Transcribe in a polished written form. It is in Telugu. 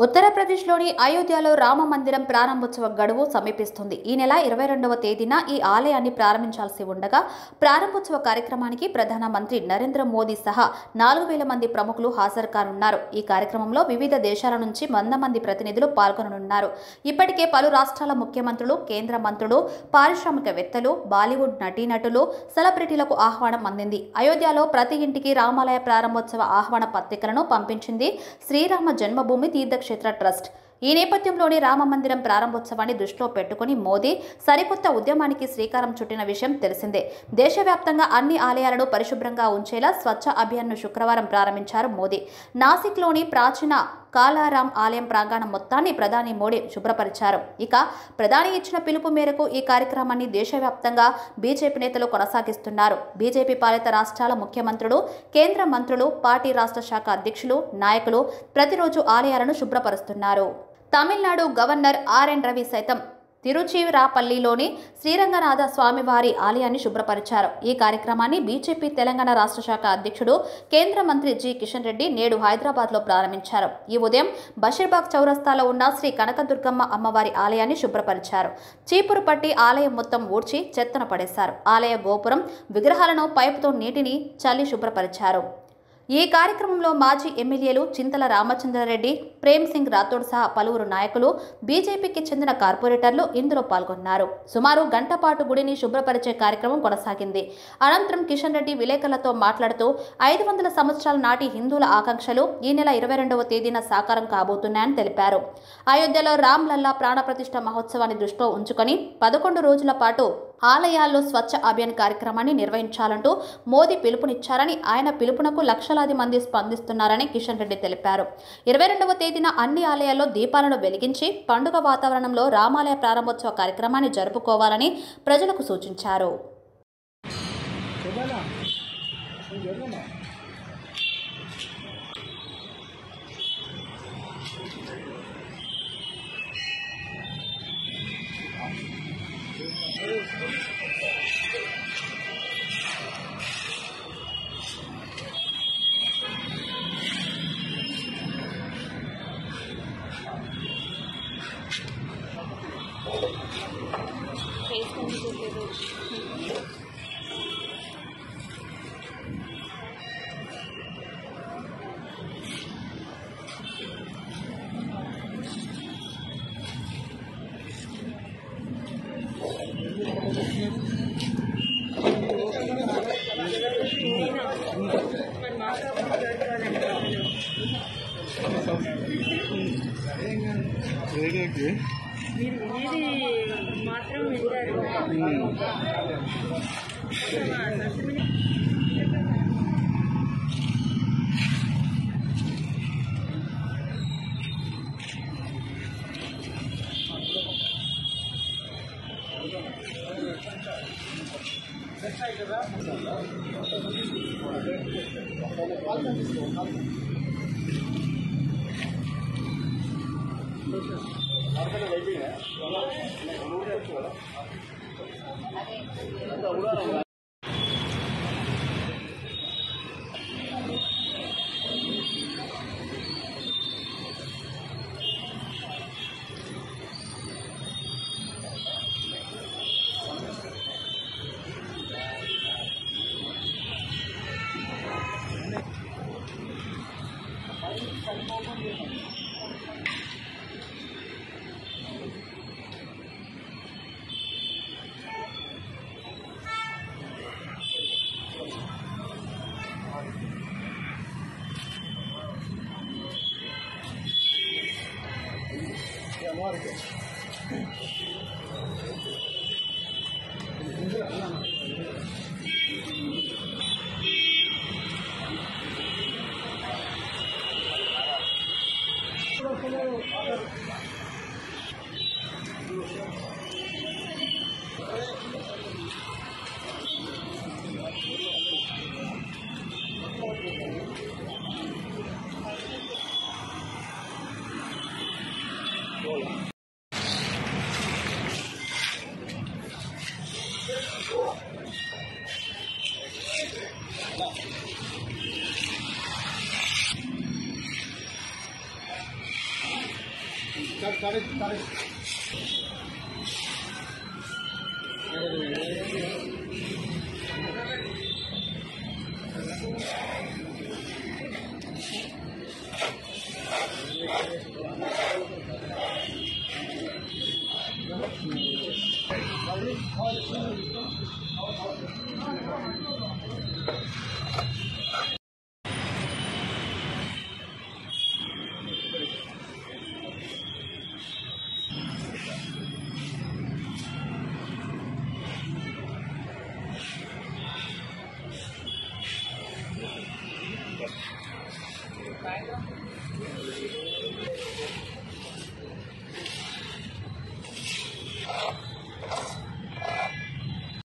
ఉత్తరప్రదేశ్లోని అయోధ్యలో రామ మందిరం ప్రారంభోత్సవ గడువు సమీపిస్తుంది. ఈ నెల 22వ తేదీన ఈ ఆలయాన్ని ప్రారంభించాల్సి ఉండగా ప్రారంభోత్సవ కార్యక్రమానికి ప్రధానమంత్రి నరేంద్ర మోదీ సహా 4000 మంది ప్రముఖులు హాజరు కానున్నారు. ఈ కార్యక్రమంలో వివిధ దేశాల నుంచి 100 మంది ప్రతినిధులు పాల్గొననున్నారు. ఇప్పటికే పలు రాష్ట్రాల ముఖ్యమంత్రులు, కేంద్ర మంత్రులు, పారిశ్రామికవేత్తలు, బాలీవుడ్ నటీనటులు, సెలబ్రిటీలకు ఆహ్వానం అందింది. అయోధ్యలో ప్రతి ఇంటికి రామాలయ ప్రారంభోత్సవ ఆహ్వాన పత్రికలను పంపించింది శ్రీరామ జన్మభూమి తీర్థక్షేత్ర ట్రస్ట్. ఈ నేపథ్యంలోని రామ మందిరం ప్రారంభోత్సవాన్ని దృష్టిలో పెట్టుకుని మోదీ సరికొత్త ఉద్యమానికి శ్రీకారం చుట్టిన విషయం తెలిసిందే. దేశవ్యాప్తంగా అన్ని ఆలయాలను పరిశుభ్రంగా ఉంచేలా స్వచ్ఛ అభియాన్ను శుక్రవారం ప్రారంభించారు మోదీ. నాసిక్లోని ప్రాచీన కాలారాం ఆలయం ప్రాంగణం మొత్తాన్ని ప్రధాని మోడీ శుభ్రపరిచారు. ఇక ప్రధాని ఇచ్చిన పిలుపు మేరకు ఈ కార్యక్రమాన్ని దేశవ్యాప్తంగా బీజేపీ నేతలు కొనసాగిస్తున్నారు. బీజేపీ పాలిత రాష్ట్రాల ముఖ్యమంత్రులు, కేంద్ర మంత్రులు, పార్టీ రాష్ట్ర శాఖ అధ్యక్షులు, నాయకులు ప్రతిరోజు ఆలయాలను శుభ్రపరుస్తున్నారు. తమిళనాడు గవర్నర్ ఆర్ఎన్ రవి సైతం తిరుచిరాపల్లిలోని శ్రీరంగనాథ స్వామివారి ఆలయాన్ని శుభ్రపరిచారు. ఈ కార్యక్రమాన్ని బీజేపీ తెలంగాణ రాష్ట్ర శాఖ అధ్యక్షుడు, కేంద్ర మంత్రి జి కిషన్ రెడ్డి నేడు హైదరాబాద్లో ప్రారంభించారు. ఈ ఉదయం బషీర్బాగ్ చౌరస్తాలో ఉన్న శ్రీ కనకదుర్గమ్మ అమ్మవారి ఆలయాన్ని శుభ్రపరిచారు. చీపురు పట్టి ఆలయం మొత్తం ఊడ్చి చెత్తన పడేశారు. ఆలయ గోపురం, విగ్రహాలను పైపుతో నీటిని చల్లి శుభ్రపరిచారు. ఈ కార్యక్రమంలో మాజీ ఎమ్మెల్యేలు చింతల రామచంద్రారెడ్డి, ప్రేమ్ సింగ్ రాథోడ్ సహా పలువురు నాయకులు, బీజేపీకి చెందిన కార్పొరేటర్లు ఇందులో పాల్గొన్నారు. సుమారు గంట పాటు గుడిని శుభ్రపరిచే కార్యక్రమం కొనసాగింది. అనంతరం కిషన్ రెడ్డి విలేకరులతో మాట్లాడుతూ 500 సంవత్సరాల నాటి హిందువుల ఆకాంక్షలు ఈ నెల 22వ తేదీన సాకారం కాబోతున్నాయని తెలిపారు. అయోధ్యలో రామ్ లల్లా ప్రాణప్రతిష్ఠ మహోత్సవాన్ని దృష్టిలో ఉంచుకొని 11 రోజుల పాటు ఆలయాల్లో స్వచ్ఛ అభియాన్ కార్యక్రమాన్ని నిర్వహించాలంటూ మోదీ పిలుపునిచ్చారని, ఆయన పిలుపునకు లక్షలాది మంది స్పందిస్తున్నారని కిషన్ రెడ్డి తెలిపారు. 22వ తేదీన అన్ని ఆలయాల్లో దీపాలను వెలిగించి పండుగ వాతావరణంలో రామాలయ ప్రారంభోత్సవ కార్యక్రమాన్ని జరుపుకోవాలని ప్రజలకు సూచించారు. మీరు వినేది మాత్రం వింటారు. साढ़े